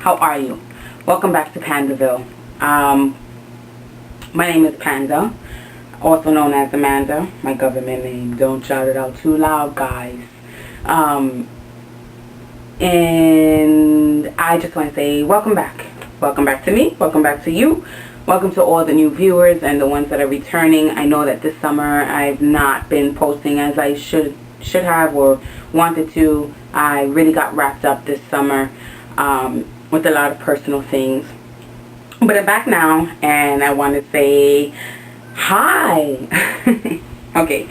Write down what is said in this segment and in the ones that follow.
How are you? Welcome back to PandaVille. My name is Panda, also known as Amanda. My government name. Don't shout it out too loud, guys. And I just want to say welcome back. Welcome back to me. Welcome back to you. Welcome to all the new viewers and the ones that are returning. I know that this summer I've not been posting as I should have or wanted to. I really got wrapped up this summer with a lot of personal things. But I'm back now and I want to say hi. Okay,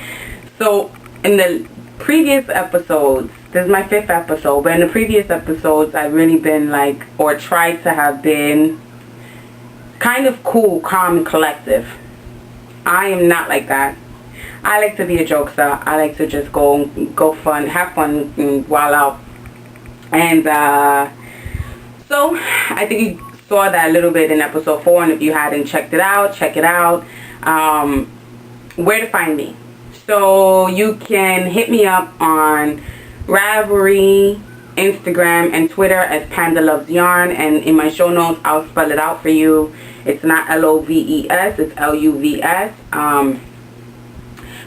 so in the previous episodes, this is my 5th episode, but in the previous episodes I've really been like, or tried to have been kind of cool, calm, and collective. I am not like that. I like to be a jokester. I like to just go fun, have fun, and wild out. And so I think you saw that a little bit in episode 4, and if you hadn't checked it out, check it out. Where to find me? So you can hit me up on Ravelry, Instagram, and Twitter as Panda Loves Yarn, and in my show notes I'll spell it out for you. It's not L-O-V-E-S, it's L-U-V-S.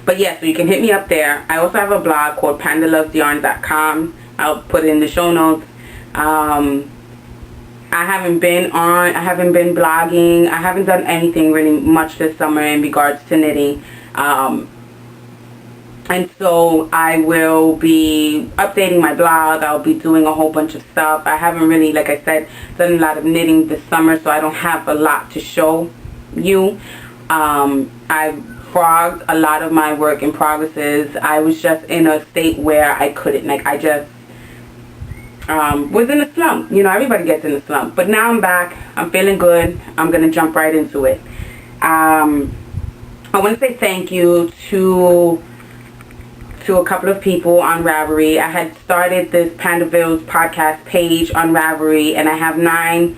But yeah, so you can hit me up there. I also have a blog called pandalovesyarn.com. I'll put it in the show notes. I haven't been blogging. I haven't done anything really much this summer in regards to knitting. And so I will be updating my blog. I'll be doing a whole bunch of stuff. I haven't really, like I said, done a lot of knitting this summer, so I don't have a lot to show you. I've frogged a lot of my work in progresses. I was just in a state where I couldn't, like I just was in a slump. You know, everybody gets in a slump. But now I'm back. I'm feeling good. I'm going to jump right into it. I want to say thank you to a couple of people on Ravelry. I had started this PandaVille's podcast page on Ravelry, and I have 9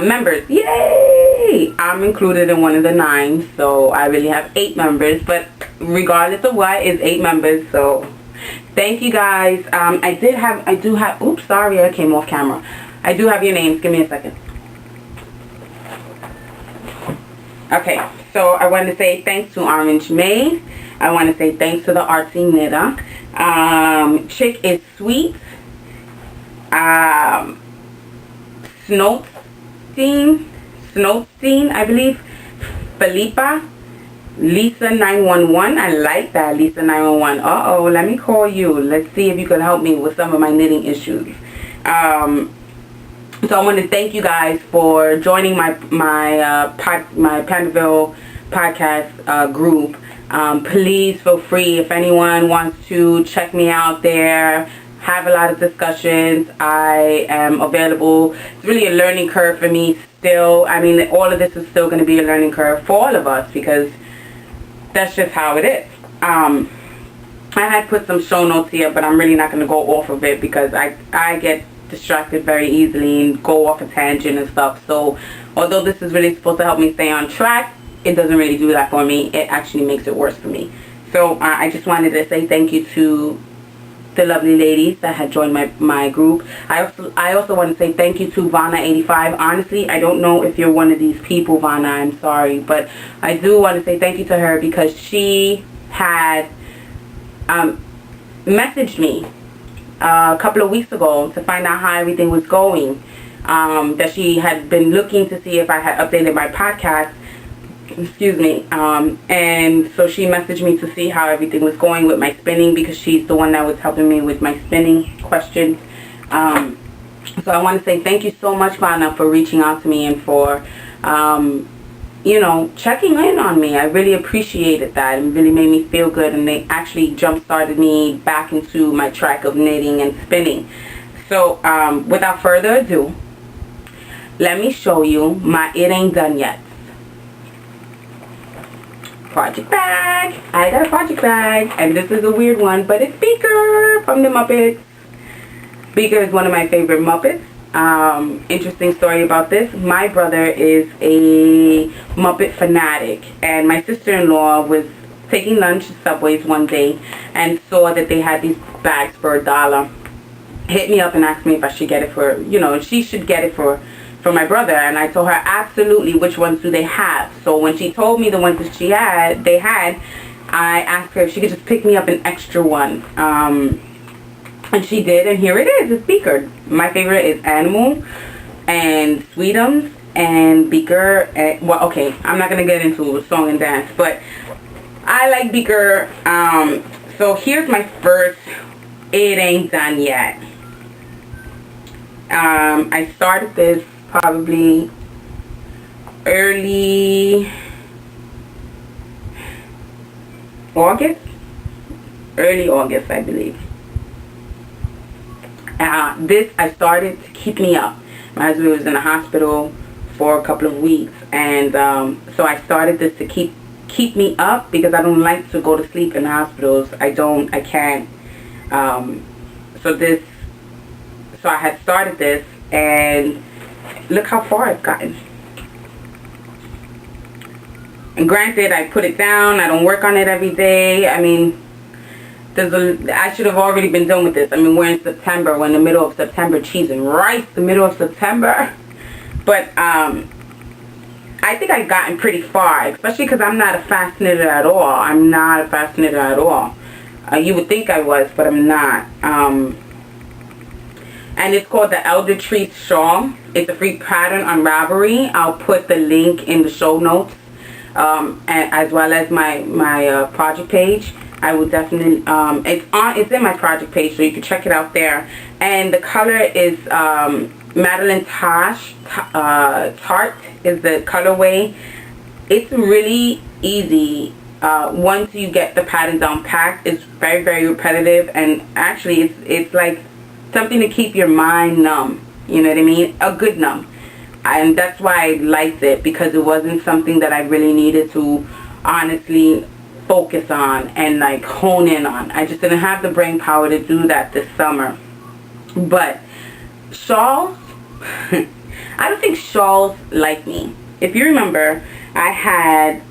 members. Yay! I'm included in one of the 9, so I really have 8 members, but regardless of what, it's 8 members, so thank you guys. I do have, oops, sorry, I came off camera. I do have your names. Give me a second. Okay, so I want to say thanks to Orange Maid. I want to say thanks to the Artsy Knitter. Chick is Sweet. Snowstein, I believe. Philippa. Lisa 911. I like that, Lisa 911. Uh-oh, let me call you. Let's see if you can help me with some of my knitting issues. So I want to thank you guys for joining my PandaVille podcast group. Please feel free, if anyone wants to check me out there, have a lot of discussions. I am available. It's really a learning curve for me still. I mean, all of this is still going to be a learning curve for all of us because that's just how it is. I had put some show notes here, but I'm really not going to go off of it because I get distracted very easily and go off a tangent and stuff. So although this is really supposed to help me stay on track, it doesn't really do that for me. It actually makes it worse for me. So I just wanted to say thank you to the lovely ladies that had joined my group. I also want to say thank you to Vanna85. Honestly, I don't know if you're one of these people, Vanna. I'm sorry, but I do want to say thank you to her because she had messaged me a couple of weeks ago to find out how everything was going. That she had been looking to see if I had updated my podcast. Excuse me. And so she messaged me to see how everything was going with my spinning because she's the one that was helping me with my spinning questions. So I want to say thank you so much, Vanna, for reaching out to me and for, you know, checking in on me. I really appreciated that. It really made me feel good, and they actually jump-started me back into my track of knitting and spinning. So without further ado, let me show you my It Ain't Done Yet project bag. I got a project bag, and this is a weird one, but it's Beaker from the Muppets. Beaker is one of my favorite Muppets. Interesting story about this. My brother is a Muppet fanatic, and my sister-in-law was taking lunch at Subway's one day and saw that they had these bags for $1. hit me up and asked me if I should get it for, you know, she should get it for my brother. And I told her absolutely, which ones do they have? So when she told me the ones that they had, I asked her if she could just pick me up an extra one. And she did, and here it is. It's Beaker. My favorite is Animal and Sweetums and Beaker. Well, okay, I'm not going to get into song and dance, but I like Beaker. So here's my first It Ain't Done Yet. I started this probably early August, I believe. This I started to keep me up. My husband was in the hospital for a couple of weeks, and so I started this to keep me up, because I don't like to go to sleep in the hospitals. I can't. So I had started this, and look how far I've gotten. And granted, I put it down. I don't work on it every day. I mean, I should have already been done with this. I mean, we're in September. We're in the middle of September. Cheese and rice, the middle of September. But I think I've gotten pretty far, especially because I'm not a fast knitter at all. I'm not a fast knitter at all. You would think I was, but I'm not. And it's called the Elder Tree Shawl. It's a free pattern on Ravelry. I'll put the link in the show notes, as well as my project page. I will definitely, it's in my project page, so you can check it out there. And the color is Madeline Tart is the colorway. It's really easy. Once you get the pattern down packed, it's very, very repetitive, and actually it's like something to keep your mind numb. You know what I mean? A good numb. And that's why I liked it, because it wasn't something that I really needed to honestly focus on and like hone in on. I just didn't have the brain power to do that this summer. But shawls, I don't think shawls like me. If you remember, I had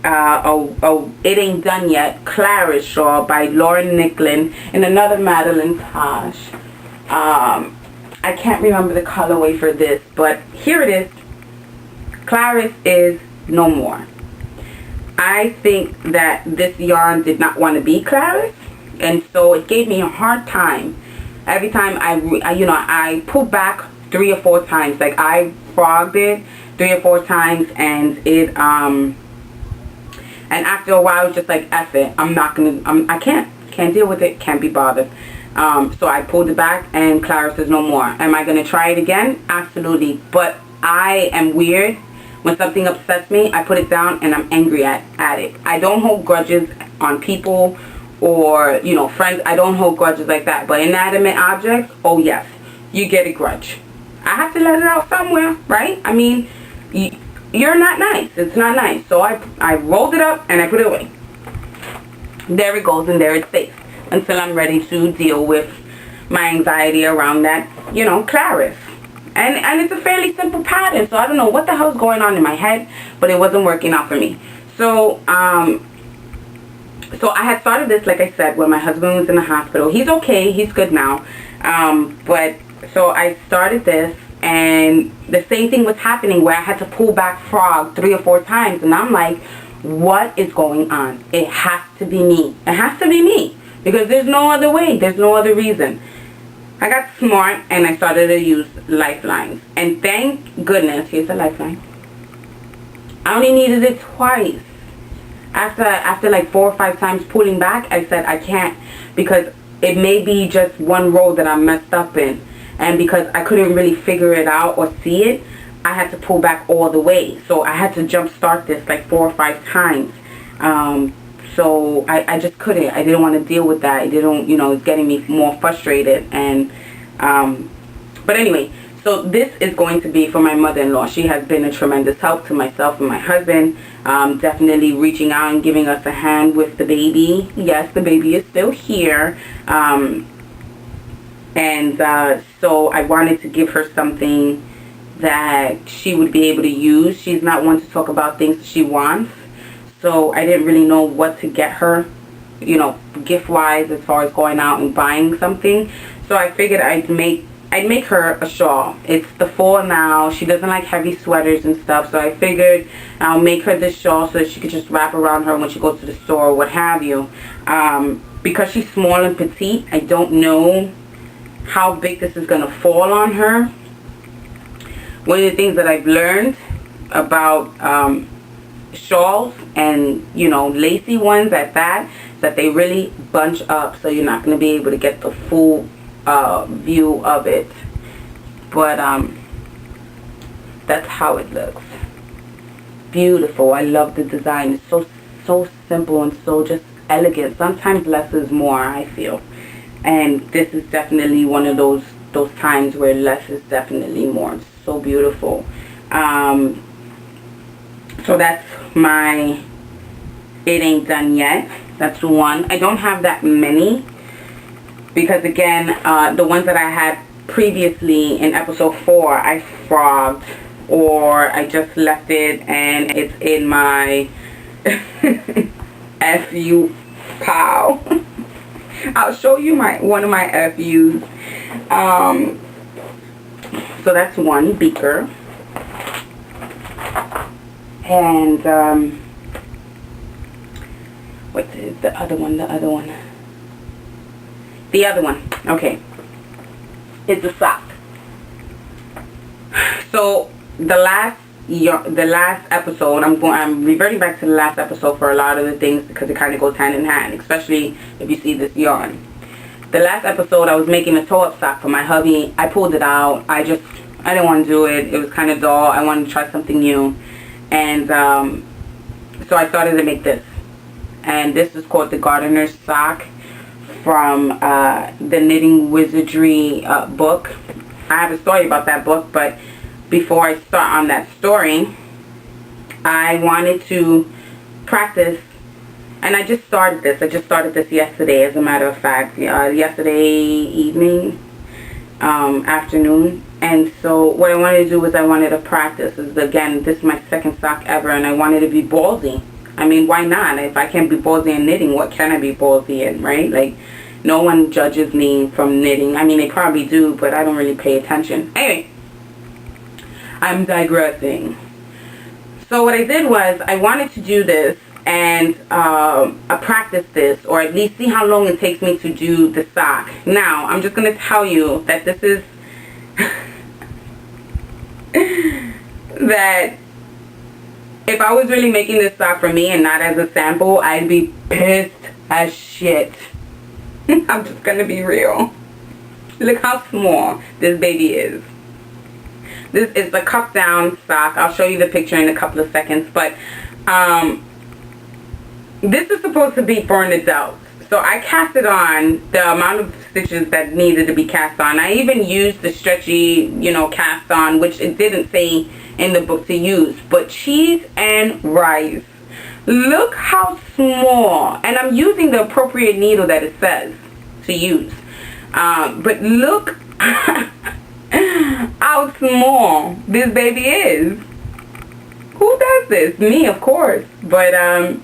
It Ain't Done Yet Claris shawl by Lauren Nicklin and another Madeline Tosh. I can't remember the colorway for this, but here it is. Claris is no more. I think that this yarn did not want to be Claris, and so it gave me a hard time. Every time I pulled back 3 or 4 times. Like, I frogged it 3 or 4 times, and it and after a while, it's just like, F it. I can't deal with it. Can't be bothered. So I pulled it back, and Claris is no more. Am I gonna try it again? Absolutely. But I am weird. When something upsets me, I put it down and I'm angry at it. I don't hold grudges on people or, you know, friends. I don't hold grudges like that. But inanimate objects, oh yes, you get a grudge. I have to let it out somewhere, right? I mean, you're not nice. It's not nice. So I rolled it up and I put it away. There it goes, and there it stays until I'm ready to deal with my anxiety around that, you know, Claris. And it's a fairly simple pattern, so I don't know what the hell's going on in my head, but it wasn't working out for me. So so I had started this, like I said, when my husband was in the hospital. He's okay, he's good now. But so I started this, and the same thing was happening where I had to pull back frog 3 or 4 times, and I'm like, what is going on? It has to be me. It has to be me, because there's no other way. There's no other reason. I got smart and I started to use lifelines, and thank goodness, here's a lifeline. I only needed it twice. After like 4 or 5 times pulling back, I said I can't, because it may be just one row that I'm messed up in, and because I couldn't really figure it out or see it, I had to pull back all the way. So I had to jump start this like 4 or 5 times. So I just couldn't. I didn't want to deal with that. It didn't, you know, it's getting me more frustrated. And but anyway, so this is going to be for my mother-in-law. She has been a tremendous help to myself and my husband. Definitely reaching out and giving us a hand with the baby. Yes, the baby is still here. So I wanted to give her something that she would be able to use. She's not one to talk about things that she wants. So I didn't really know what to get her, you know, gift-wise, as far as going out and buying something. So I figured I'd make I'd make her a shawl. It's the fall now. She doesn't like heavy sweaters and stuff, so I figured I'll make her this shawl so that she could just wrap around her when she goes to the store or what have you. Because she's small and petite, I don't know how big this is going to fall on her. One of the things that I've learned about shawls, and you know, lacy ones at that, is that they really bunch up, so you're not going to be able to get the full view of it. But that's how it looks. Beautiful. I love the design. It's so simple and so just elegant. Sometimes less is more, I feel, and this is definitely one of those times where less is definitely more. It's so beautiful. So that's my It Ain't Done Yet. That's one. I don't have that many because, again, the ones that I had previously in episode 4, I frogged, or I just left it and it's in my FU pile. I'll show you one of my FUs. So that's one beaker. And what is the other one? Okay, it's a sock. So the last episode, I'm reverting back to the last episode for a lot of the things because it kind of goes hand in hand, especially if you see this yarn. The last episode, I was making a toe-up sock for my hubby. I pulled it out. I didn't want to do it. It was kind of dull. I wanted to try something new. And so I started to make this. And this is called the Gardener's Sock from the Knitting Wizardry book. I have a story about that book, but before I start on that story, I wanted to practice, and I just started this. I just started this yesterday, as a matter of fact, yesterday evening, afternoon. And so what I wanted to do was I wanted to practice. Again, this is my second sock ever, and I wanted to be ballsy. I mean, why not? If I can't be ballsy in knitting, what can I be ballsy in, right? Like, no one judges me from knitting. I mean, they probably do, but I don't really pay attention. Anyway, I'm digressing. So what I did was I wanted to do this and practice this, or at least see how long it takes me to do the sock. Now, I'm just going to tell you that this is that if I was really making this sock for me and not as a sample, I'd be pissed as shit. I'm just gonna be real. Look how small this baby is. This is the cup down sock. I'll show you the picture in a couple of seconds, but this is supposed to be for an adult. So I cast it on the amount of stitches that needed to be cast on. I even used the stretchy, you know, cast on, which it didn't say in the book to use. But cheese and rice. Look how small. And I'm using the appropriate needle that it says to use. But look how small this baby is. Who does this? Me, of course. But, I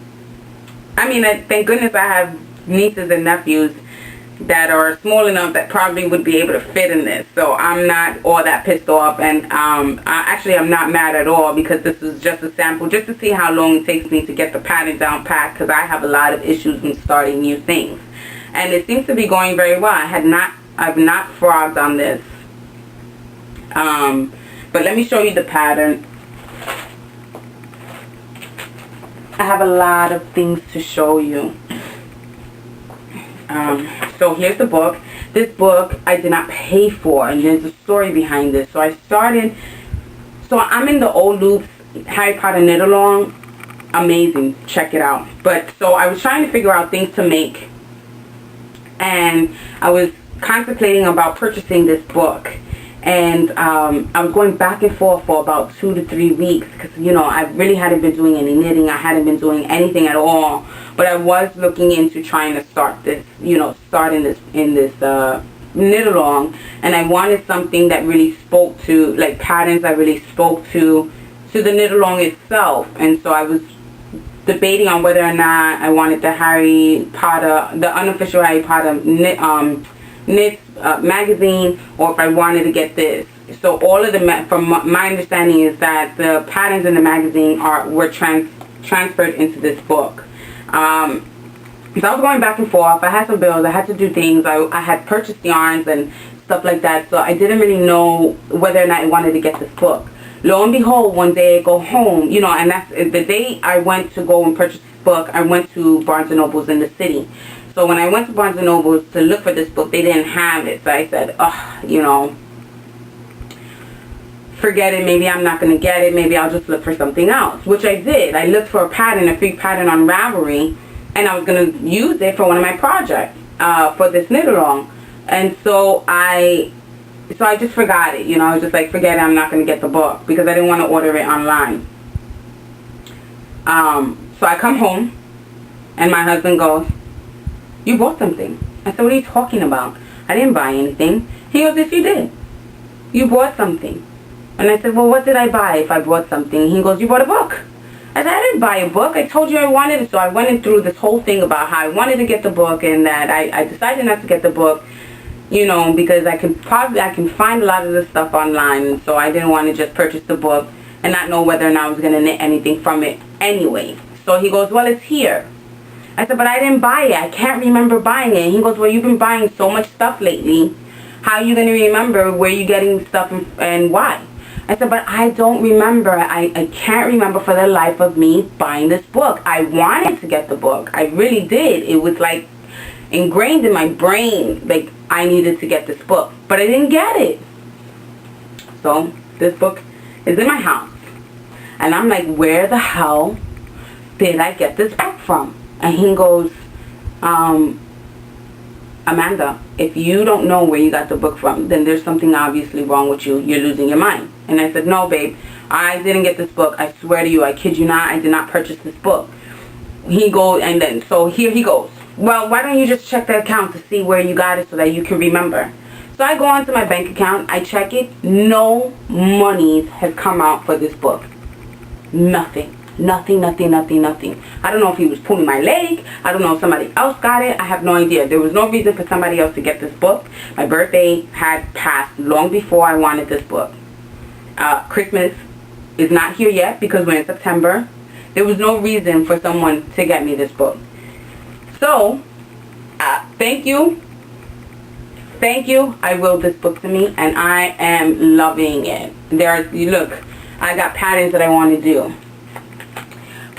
mean, thank goodness I have nieces and nephews that are small enough that probably would be able to fit in this. So I'm not all that pissed off, and actually I'm not mad at all, because this is just a sample just to see how long it takes me to get the pattern down pat, because I have a lot of issues when starting new things. And it seems to be going very well. I've not frogged on this. But let me show you the pattern. I have a lot of things to show you. So here's the book. This book I did not pay for, and there's a story behind this. So I'm in the Old Loops Harry Potter knit along. Amazing, check it out. But so I was trying to figure out things to make, and I was contemplating about purchasing this book. And I was going back and forth for about 2 to 3 weeks, because, you know, I really hadn't been doing any knitting. I hadn't been doing anything at all. But I was looking into trying to start this, you know, starting this in this knit along. And I wanted something that really spoke to, like, patterns that really spoke to the knit along itself. And so I was debating on whether or not I wanted the Harry Potter, the unofficial Harry Potter knit knits magazine, or if I wanted to get this. So all of the, from my understanding, is that the patterns in the magazine were transferred into this book. So I was going back and forth. I had some bills. I had to do things. I had purchased yarns and stuff like that. So I didn't really know whether or not I wanted to get this book. Lo and behold, one day I go home, and that's the day I went to go and purchase this book. I went to Barnes & Noble's in the city. So when I went to Barnes & Noble's to look for this book, they didn't have it. So I said, forget it. Maybe I'm not going to get it. Maybe I'll just look for something else, which I did. I looked for a free pattern on Ravelry, and I was going to use it for one of my projects, for this knit-along. And so I just forgot it. I was just like, forget it. I'm not going to get the book because I didn't want to order it online. So I come home, and my husband goes, "You bought something." I said, "What are you talking about? I didn't buy anything." He goes, "Yes, you did. You bought something." And I said, "Well, what did I buy if I bought something?" He goes, "You bought a book." I said, "I didn't buy a book. I told you I wanted it." So I went through this whole thing about how I wanted to get the book, and that I decided not to get the book, because I can find a lot of this stuff online. So I didn't want to just purchase the book and not know whether or not I was going to knit anything from it anyway. So he goes, "Well, it's here." I said, "But I didn't buy it. I can't remember buying it." And he goes, "Well, you've been buying so much stuff lately. How are you going to remember where you're getting stuff and why?" I said, "But I don't remember. I can't remember for the life of me buying this book. I wanted to get the book. I really did. It was like ingrained in my brain, like I needed to get this book. But I didn't get it." So this book is in my house. And I'm like, where the hell did I get this book from? And he goes, "Amanda, if you don't know where you got the book from, then there's something obviously wrong with you. You're losing your mind." And I said, "No, babe, I didn't get this book. I swear to you, I kid you not, I did not purchase this book." He goes, and then, so here he goes, "Well, why don't you just check the account to see where you got it so that you can remember?" So I go onto my bank account, I check it, no monies has come out for this book. Nothing. Nothing. I don't know if he was pulling my leg. I don't know if somebody else got it. I have no idea. There was no reason for somebody else to get this book. My birthday had passed long before I wanted this book. Christmas is not here yet because we're in September. There was no reason for someone to get me this book. So, thank you. I willed this book to me, and I am loving it. Look, I got patterns that I want to do.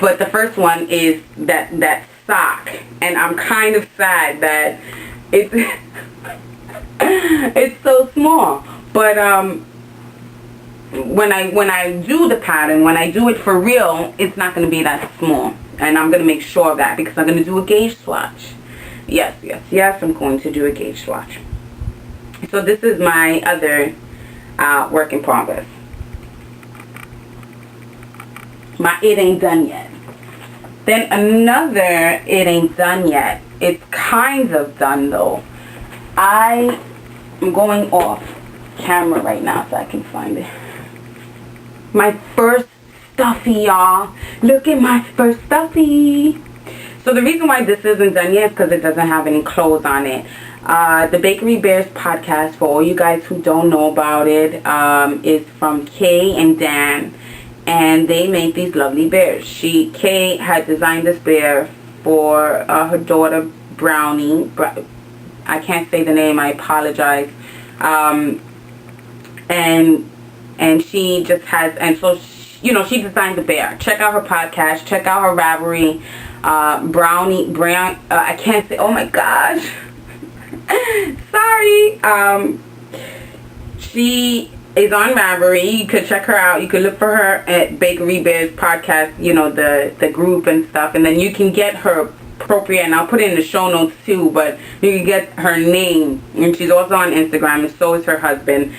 But the first one is that sock, and I'm kind of sad that it's it's so small. But when I do the pattern, when I do it for real, it's not going to be that small, and I'm going to make sure of that because I'm going to do a gauge swatch. Yes, I'm going to do a gauge swatch. So this is my other work in progress. My it ain't done yet. Then another it ain't done yet. It's kind of done though. I am going off camera right now so I can find it. My first stuffy, y'all. Look at my first stuffy. So the reason why this isn't done yet is because it doesn't have any clothes on it. The Bakery Bears podcast, for all you guys who don't know about it, is from Kay and Dan. And they make these lovely bears. Kay had designed this bear for her daughter Brownie. I can't say the name, I apologize. And she just has, and so she designed the bear. Check out her podcast, check out her Ravelry. I can't say, oh my gosh. Sorry. She is on Ravelry. You could check her out. You could look for her at Bakery Bears podcast, the group and stuff, and then you can get her appropriate, and I'll put it in the show notes too, but you can get her name, and she's also on Instagram, and so is her husband.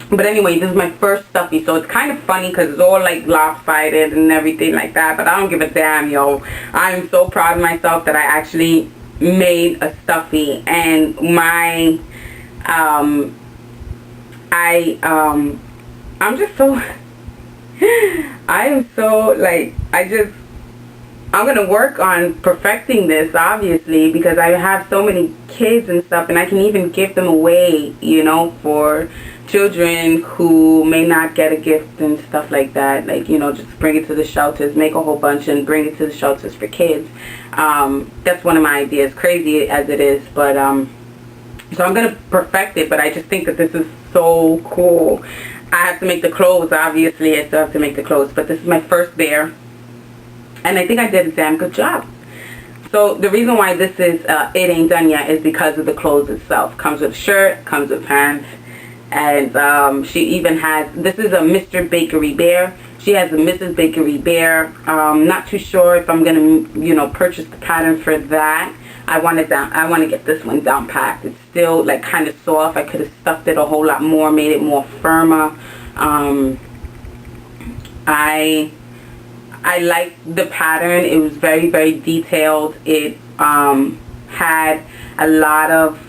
But anyway, this is my first stuffy, so it's kind of funny because it's all like lopsided and everything like that, but I don't give a damn, yo. I'm so proud of myself that I actually made a stuffy, and my I'm just so I am so like, I'm going to work on perfecting this, obviously, because I have so many kids and stuff, and I can even give them away, you know, for children who may not get a gift and stuff like that. Like, you know, just bring it to the shelters, make a whole bunch and bring it to the shelters for kids. That's one of my ideas, crazy as it is, but so I'm going to perfect it, but I just think that this is so cool. I have to make the clothes, obviously. I still have to make the clothes, but this is my first bear, and I think I did a damn good job. So the reason why this is it ain't done yet is because of the clothes itself. Comes with a shirt, comes with pants, and she even has, this is a Mr. Bakery Bear. She has a Mrs. Bakery Bear. Not too sure if I'm gonna, you know, purchase the pattern for that. I want to get this one down packed. It's still like kind of soft. I could have stuffed it a whole lot more, made it more firmer. I like the pattern. It was very, very detailed. It had a lot of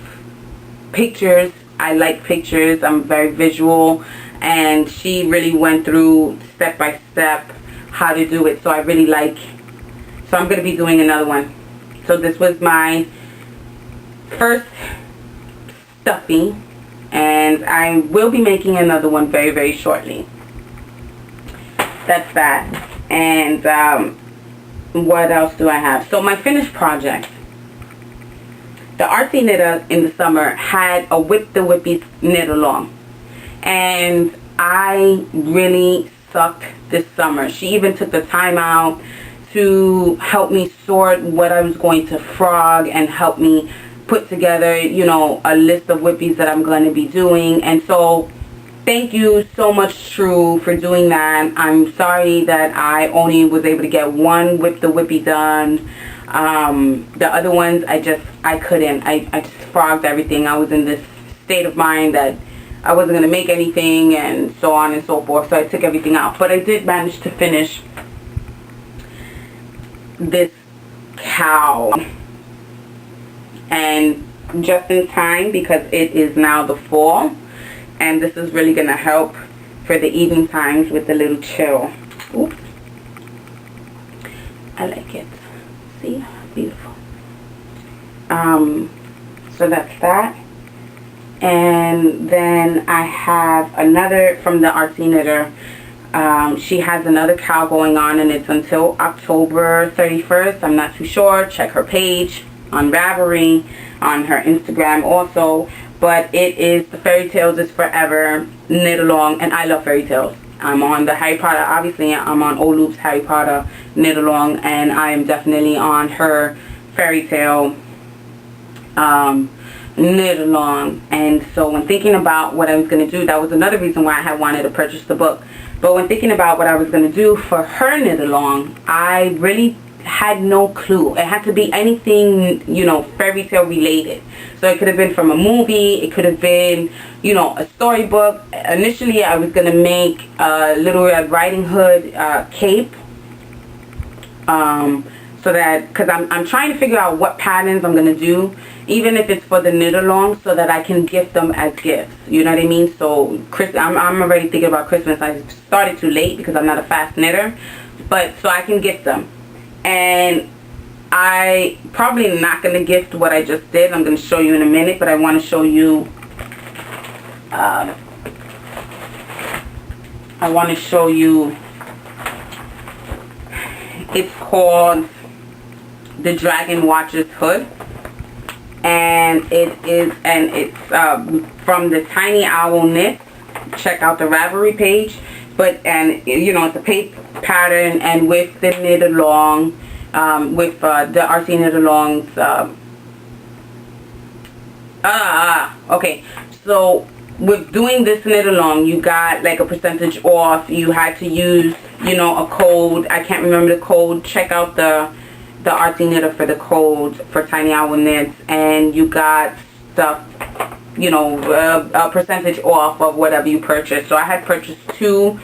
pictures. I like pictures. I'm very visual, and she really went through step by step how to do it. So I really like. So I'm going to be doing another one. So this was my first stuffy, and I will be making another one very, very shortly. That's that. And what else do I have? So my finished project. The Artsy Knitter in the summer had a Whip the Whippy knit along, and I really sucked this summer. She even took the time out to help me sort what I was going to frog and help me put together, you know, a list of whippies that I'm going to be doing. And so thank you so much, True, for doing that. I'm sorry that I only was able to get one Whip the Whippy done. The other ones I couldn't. I just frogged everything. I was in this state of mind that I wasn't going to make anything, and so on and so forth. So I took everything out, but I did manage to finish this cow, and just in time, because it is now the fall, and this is really going to help for the evening times with the little chill. Oops. I like it. See? Beautiful. So that's that. And then I have another from the Artsy Knitter. She has another cow going on, and it's until October 31st. I'm not too sure. Check her page on Ravelry, on her Instagram also. But it is the Fairy Tales is Forever knit along, and I love fairy tales. I'm on the Harry Potter, obviously I'm on Old Loop's Harry Potter knit along, and I am definitely on her fairy tale knit along. And so when thinking about what I was going to do, that was another reason why I had wanted to purchase the book. But when thinking about what I was going to do for her knit along, I really had no clue. It had to be anything, you know, fairy tale related. So it could have been from a movie, it could have been, you know, a storybook. Initially I was going to make a Little Red Riding Hood cape, so that, because I'm trying to figure out what patterns I'm going to do, even if it's for the knit along, so that I can gift them as gifts, you know what I mean? So I'm already thinking about Christmas. I started too late because I'm not a fast knitter, but so I can gift them. And I probably not going to gift what I just did. I'm going to show you in a minute, but I want to show you it's called the Dragon Watcher's Hood, and it's from the Tiny Owl Knit. Check out the Ravelry page. But, and you know, it's a paper pattern, and with the knit along, with the Artsy Knit alongs, okay, so with doing this knit along, you got like a percentage off. You had to use, you know, a code. I can't remember the code. Check out the Artsy Knitter for the code for Tiny Owl Knits, and you got stuff, you know, a percentage off of whatever you purchase. So I had purchased two,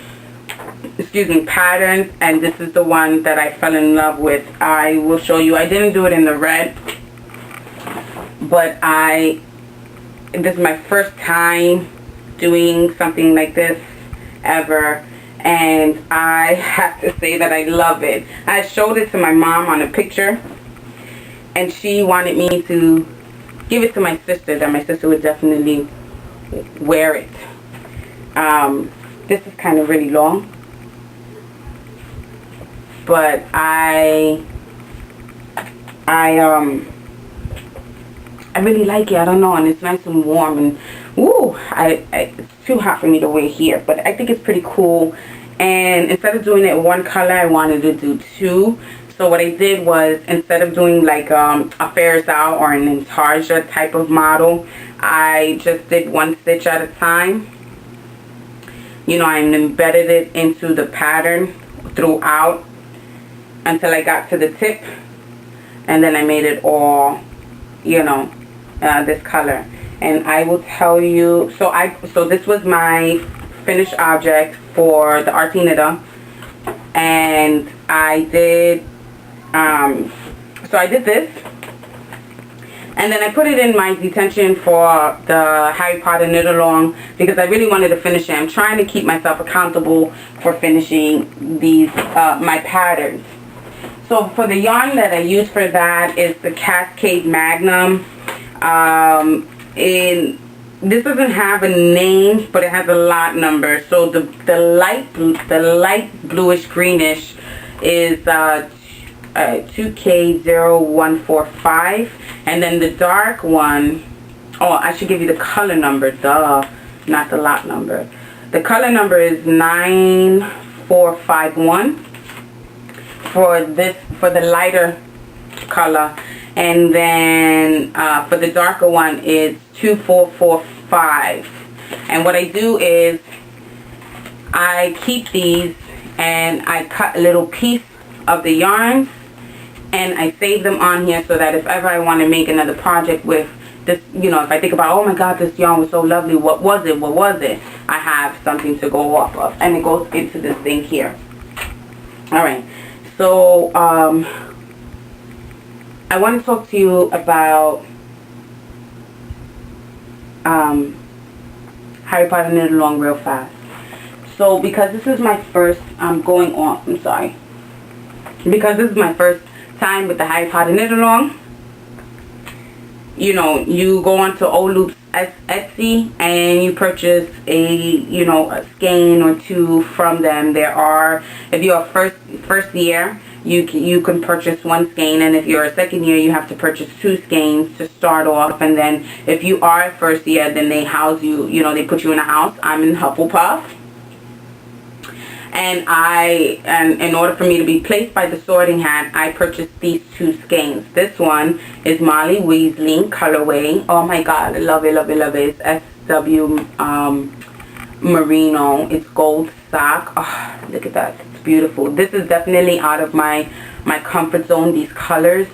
patterns, and this is the one that I fell in love with. I will show you. I didn't do it in the red, but this is my first time doing something like this ever, and I have to say that I love it. I showed it to my mom on a picture, and she wanted me to give it to my sister, that my sister would definitely wear it. This is kind of really long, but I really like it. I don't know, and it's nice and warm, and woo, it's too hot for me to wear here, but I think it's pretty cool. And instead of doing it one color, I wanted to do two. So what I did was, instead of doing like a Ferris out or an Intarsia type of model, I just did one stitch at a time. You know, I embedded it into the pattern throughout until I got to the tip, and then I made it all, you know, this color. And I will tell you, so this was my finished object for the artsy knitter, and I did so I did this, and then I put it in my detention for the Harry Potter knit along because I really wanted to finish it. I'm trying to keep myself accountable for finishing these my patterns. So for the yarn that I use for that is the Cascade Magnum. This doesn't have a name, but it has a lot number. So the light bluish greenish is 2K0145, and then the dark one, oh, I should give you the color number, duh, not the lot number. The color number is 9451 for the lighter color, and then for the darker one it's 2445. And what I do is I keep these and I cut a little piece of the yarns and I save them on here so that if ever I want to make another project with this, you know, if I think about, oh my god, this yarn was so lovely, what was it, I have something to go off of, and it goes into this thing here. Alright, so I want to talk to you about Harry Potter knit along real fast. So because this is my first, because this is my first time with the Harry Potter knit along, you know, you go onto Old Loop's Etsy and you purchase a skein or two from them. There are, if you're a first year, you can purchase one skein, and if you're a second year, you have to purchase two skeins to start off. And then if you are a first year, then they house you, they put you in a house. I'm in Hufflepuff. And in order for me to be placed by the Sorting Hat, I purchased these two skeins. This one is Molly Weasley colorway. Oh my god, I love it, love it, love it. It's SW Merino. It's gold sock. Oh, look at that. It's beautiful. This is definitely out of my comfort zone, these colors.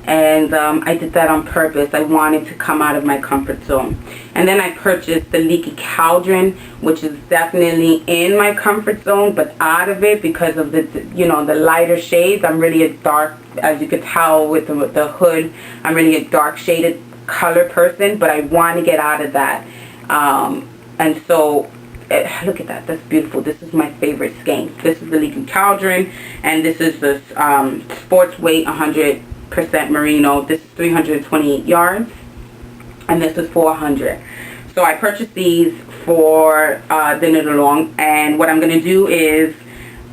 And I did that on purpose. I wanted to come out of my comfort zone. And then I purchased the Leaky Cauldron, which is definitely in my comfort zone, but out of it because of the the lighter shades. I'm really a dark, as you could tell with the hood, I'm really a dark shaded color person, but I want to get out of that. And so look at that. That's beautiful. This is my favorite skein. This is the Leaky Cauldron, and this is the sports weight 100% merino. This is 328 yards, and this is 400. So I purchased these for the knit along, and what I'm going to do is,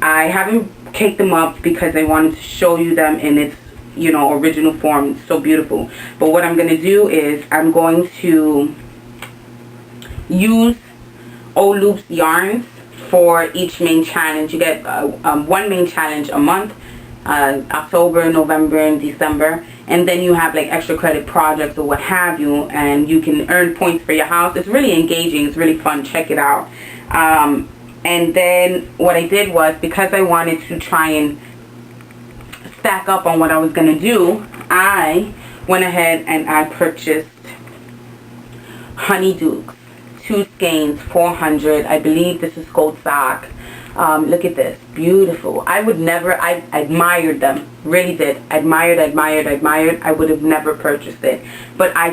I haven't caked them up because I wanted to show you them in its original form. It's so beautiful. But what I'm going to do is I'm going to use Old Loop's yarns for each main challenge. You get one main challenge a month, October, November, and December, and then you have like extra credit projects or what have you, and you can earn points for your house. It's really engaging. It's really fun. Check it out. And then what I did was, because I wanted to try and stack up on what I was going to do, I went ahead and I purchased Honeydukes, 2 skeins, 400. I believe this is gold sock. Look at this, beautiful. I admired them, really did. Admired. I would have never purchased it, but I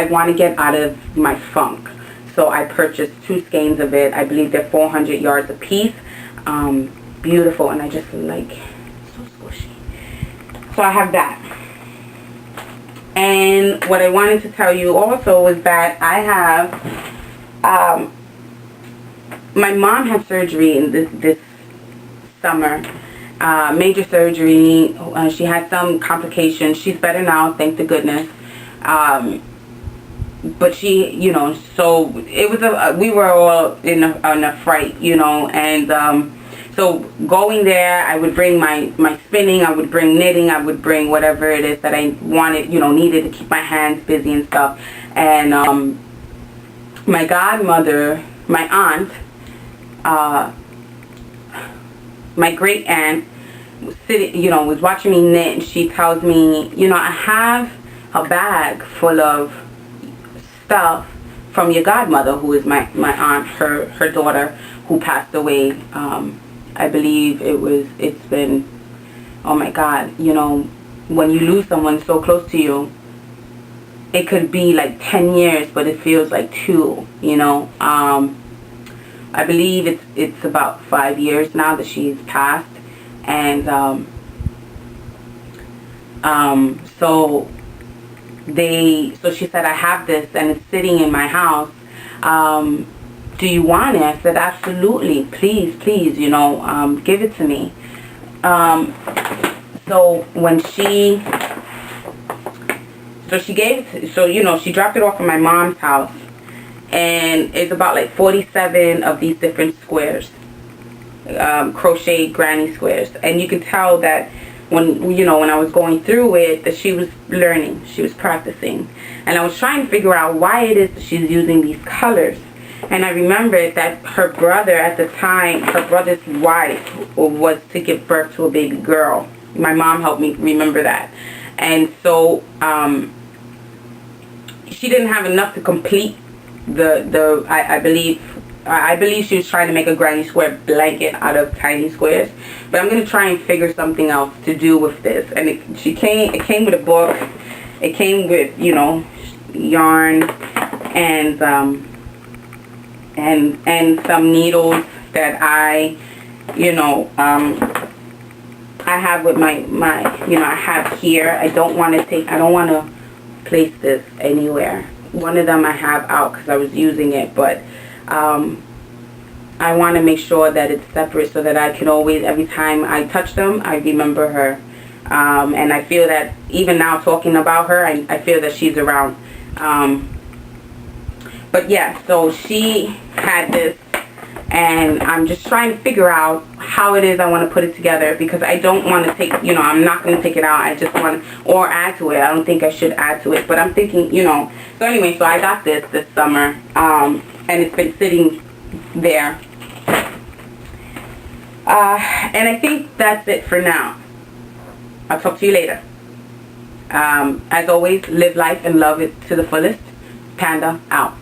want to get out of my funk. So I purchased 2 skeins of it. I believe they're 400 yards a piece. Beautiful, and I just like, so squishy. So I have that. And what I wanted to tell you also was that I have, my mom had surgery in this summer, major surgery. She had some complications. She's better now, thank the goodness. But she, you know, so it was we were all in a fright, you know, and so going there, I would bring my spinning, I would bring knitting, I would bring whatever it is that I wanted, you know, needed to keep my hands busy and stuff. And my godmother, my aunt, my great aunt, was sitting, you know, was watching me knit, and she tells me, you know, I have a bag full of stuff from your godmother, who is my aunt, her daughter, who passed away. I believe it's been, oh my God, you know, when you lose someone so close to you, it could be like 10 years, but it feels like 2, you know. I believe it's about 5 years now that she's passed. And so she said, I have this and it's sitting in my house. Do you want it? I said, absolutely, please, you know, give it to me. So when she gave it, so, you know, she dropped it off in my mom's house, and it's about like 47 of these different squares, crocheted granny squares, and you can tell that when, you know, when I was going through it, that she was learning, she was practicing, and I was trying to figure out why it is that she's using these colors. And I remembered that her brother at the time, her brother's wife was to give birth to a baby girl. My mom helped me remember that. And so she didn't have enough to complete I believe she was trying to make a granny square blanket out of tiny squares. But I'm going to try and figure something else to do with this. And it came with a book. It came with, you know, yarn and some needles that I, you know, I have with my you know, I have here. I don't want to place this anywhere. One of them I have out because I was using it, but I want to make sure that it's separate so that I can always, every time I touch them, I remember her. And I feel that even now talking about her, I feel that she's around. But yeah, so she had this, and I'm just trying to figure out how it is I want to put it together, because I don't want to take, you know, I'm not going to take it out. I just want to, or add to it. I don't think I should add to it, but I'm thinking, you know. So anyway, so I got this summer, and it's been sitting there. And I think that's it for now. I'll talk to you later. As always, live life and love it to the fullest. Panda out.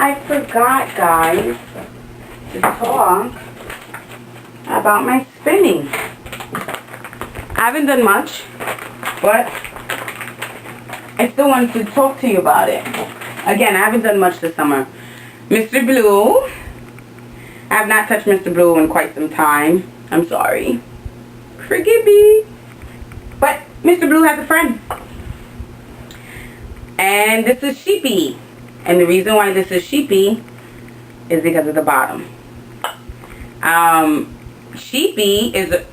I forgot, guys, to talk about my spinning. I haven't done much, but I still wanted to talk to you about it. Again, I haven't done much this summer. Mr. Blue. I have not touched Mr. Blue in quite some time. I'm sorry. Forgive me. But Mr. Blue has a friend. And this is Sheepy. And the reason why this is Sheepy is because of the bottom. Sheepy is a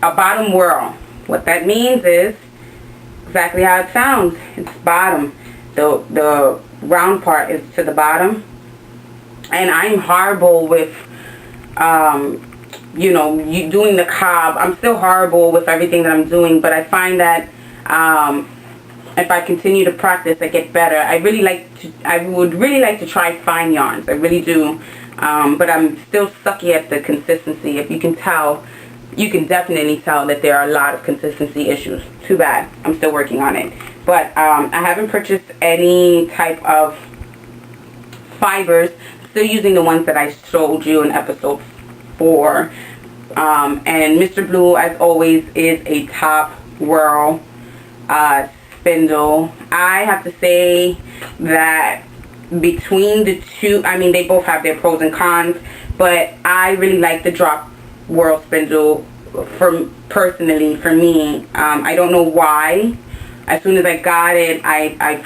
bottom whirl. What that means is exactly how it sounds. It's bottom. The round part is to the bottom. And I'm horrible with, you know, doing the cob. I'm still horrible with everything that I'm doing. But I find that if I continue to practice, I get better. I would really like to try fine yarns. I really do. But I'm still sucky at the consistency. If you can tell, you can definitely tell that there are a lot of consistency issues. Too bad. I'm still working on it. But I haven't purchased any type of fibers. Still using the ones that I showed you in episode 4. And Mr. Blue, as always, is a top whirl spindle. I have to say that between the two, I mean, they both have their pros and cons, but I really like the drop whirl spindle personally for me. I don't know why. As soon as I got it, I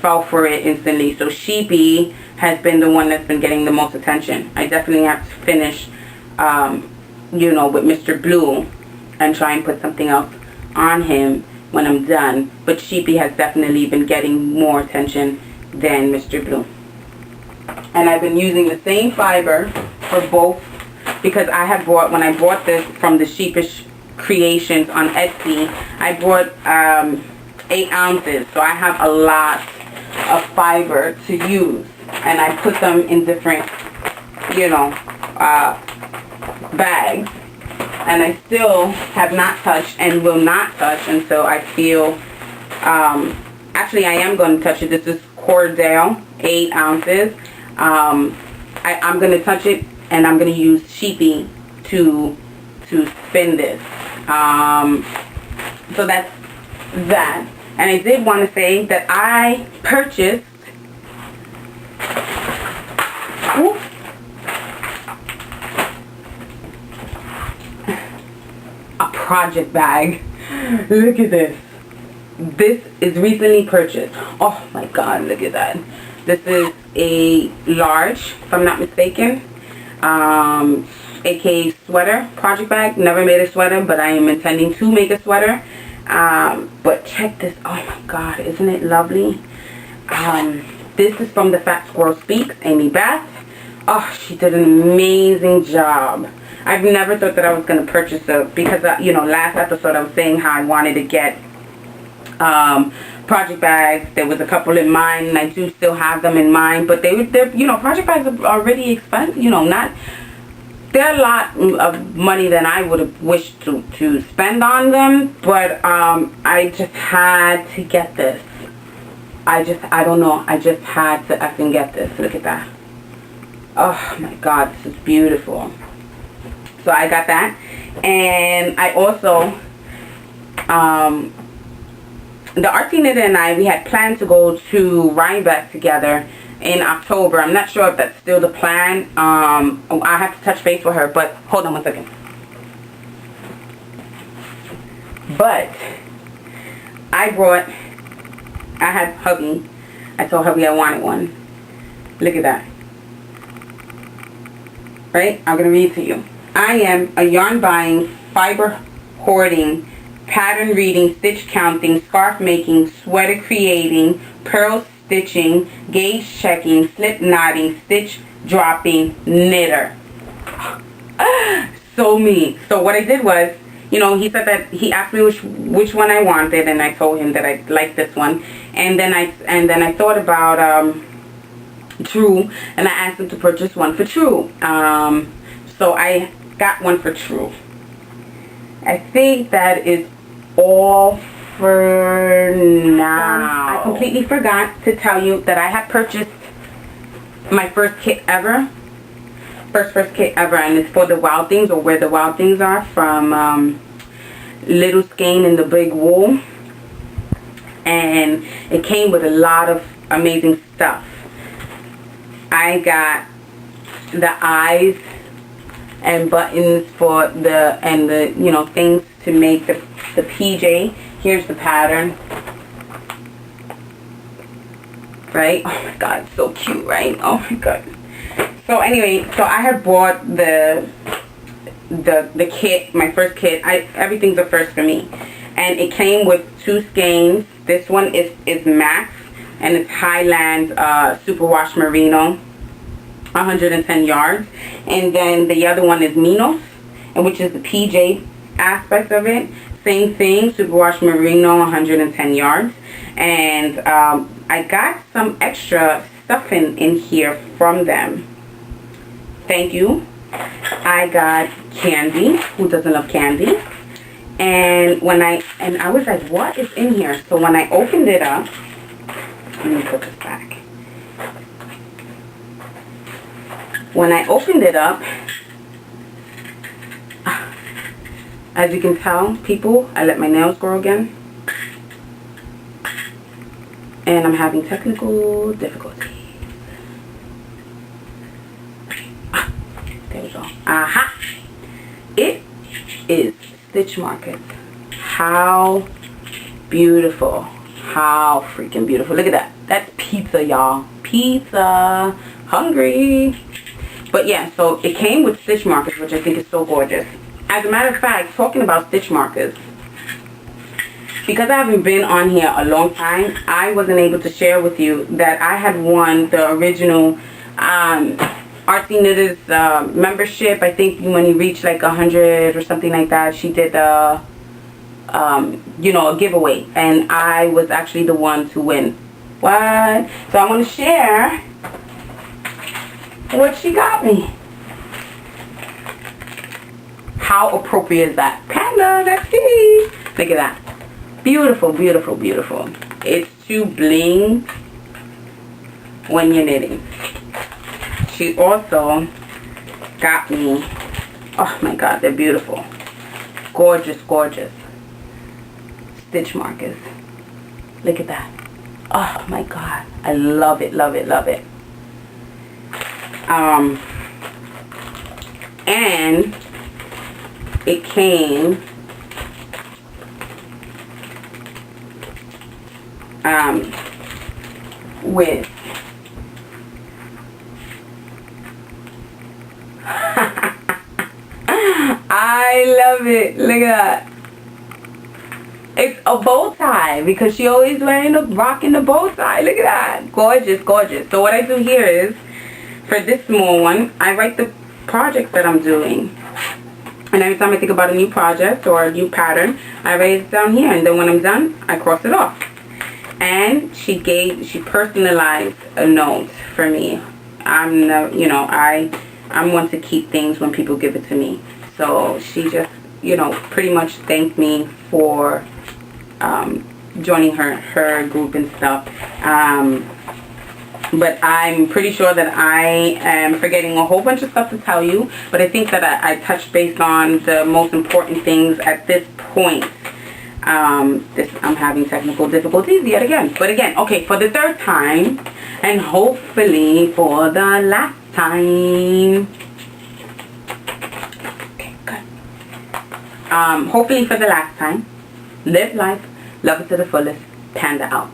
fell for it instantly. So Sheepy has been the one that's been getting the most attention. I definitely have to finish, you know, with Mr. Blue and try and put something else on him when I'm done. But Sheepy has definitely been getting more attention than Mr. Blue. And I've been using the same fiber for both because I had bought, when I bought this from the Sheepish Creations on Etsy, I bought 8 ounces. So I have a lot of fiber to use. And I put them in different, you know, bags. And I still have not touched and will not touch until I feel, actually I am going to touch it. This is Cordell, 8 ounces. I'm going to touch it and I'm going to use Sheepy to spin this. So that's that. And I did want to say that I purchased a project bag. Look at this. This is recently purchased. Oh my god, look at that. This is a large, if I'm not mistaken, aka sweater project bag. Never made a sweater, but I am intending to make a sweater. But check this. Oh my god, isn't it lovely? This is from the Fat Squirrel Speaks, Amy Beth. Oh, she did an amazing job. I've never thought that I was going to purchase a, because, you know, last episode I was saying how I wanted to get project bags. There was a couple in mind, and I do still have them in mind, but they're, you know, project bags are really expensive, you know, they're a lot of money than I would have wished to spend on them, but I just had to get this. I don't know, I just had to effing get this. Look at that. Oh my god, this is beautiful. So I got that. And I also, the artsy knitter and I, we had planned to go to Rhinebeck together in October. I'm not sure if that's still the plan. I have to touch base with her, but hold on one second. But I had hubby. I told hubby I wanted one. Look at that. Right? I'm going to read to you. I am a yarn buying, fiber hoarding, pattern reading, stitch counting, scarf making, sweater creating, purl stitching, gauge checking, slip knotting, stitch dropping knitter. So me. So what I did was, you know, he said that he asked me which one I wanted, and I told him that I liked this one. And then I thought about True, and I asked him to purchase one for True. So I got one for True. I think that is all for now. I completely forgot to tell you that I have purchased my first kit ever. First kit ever, and it's for the Wild Things, or Where the Wild Things Are, from Little Skein in the Big Wool. And it came with a lot of amazing stuff. I got the eyes and buttons for the you know, things to make the PJ. Here's the pattern. Right? Oh my god, it's so cute, right? Oh my god. So anyway, so I had bought the kit, my first kit. Everything's a first for me. And it came with 2 skeins. This one is Max, and it's Highland Superwash Merino, 110 yards. And then the other one is Minos, and which is the PJ aspect of it. Same thing, Superwash Merino, 110 yards. And I got some extra stuff in here from them. Thank you. I got candy. Who doesn't love candy? And I was like, what is in here? So when I opened it up, let me put this back. When I opened it up, as you can tell, people, I let my nails grow again. And I'm having technical difficulties. There we go. Aha! It is stitch markers. How beautiful. How freaking beautiful. Look at that. That's pizza, y'all. Pizza. Hungry. But yeah, so it came with stitch markers, which I think is so gorgeous. As a matter of fact, talking about stitch markers, because I haven't been on here a long time, I wasn't able to share with you that I had won the original Artsy Knitters membership. I think when you reach like 100 or something like that, she did you know, a giveaway, and I was actually the one to win. What? So I want to share what she got me. How appropriate is that? Panda, that's me. Look at that. Beautiful, beautiful, beautiful. It's to bling when you're knitting. She also got me, oh my god, they're beautiful. Gorgeous, gorgeous. Stitch markers. Look at that. Oh my god. I love it, love it, love it. And it came with I love it. Look at that. It's a bow tie, because she always rocking the bow tie. Look at that. Gorgeous, gorgeous. So what I do here is, for this small one, I write the projects that I'm doing. And every time I think about a new project or a new pattern, I write it down here. And then when I'm done, I cross it off. And she personalized a note for me. I'm one to keep things when people give it to me. So she just, you know, pretty much thanked me for joining her group and stuff. But I'm pretty sure that I am forgetting a whole bunch of stuff to tell you. But I think that I touched base on the most important things at this point. I'm having technical difficulties yet again. But again, okay, for the 3rd time, and hopefully for the last time. Okay, good. Hopefully for the last time. Live life, love it to the fullest. Panda out.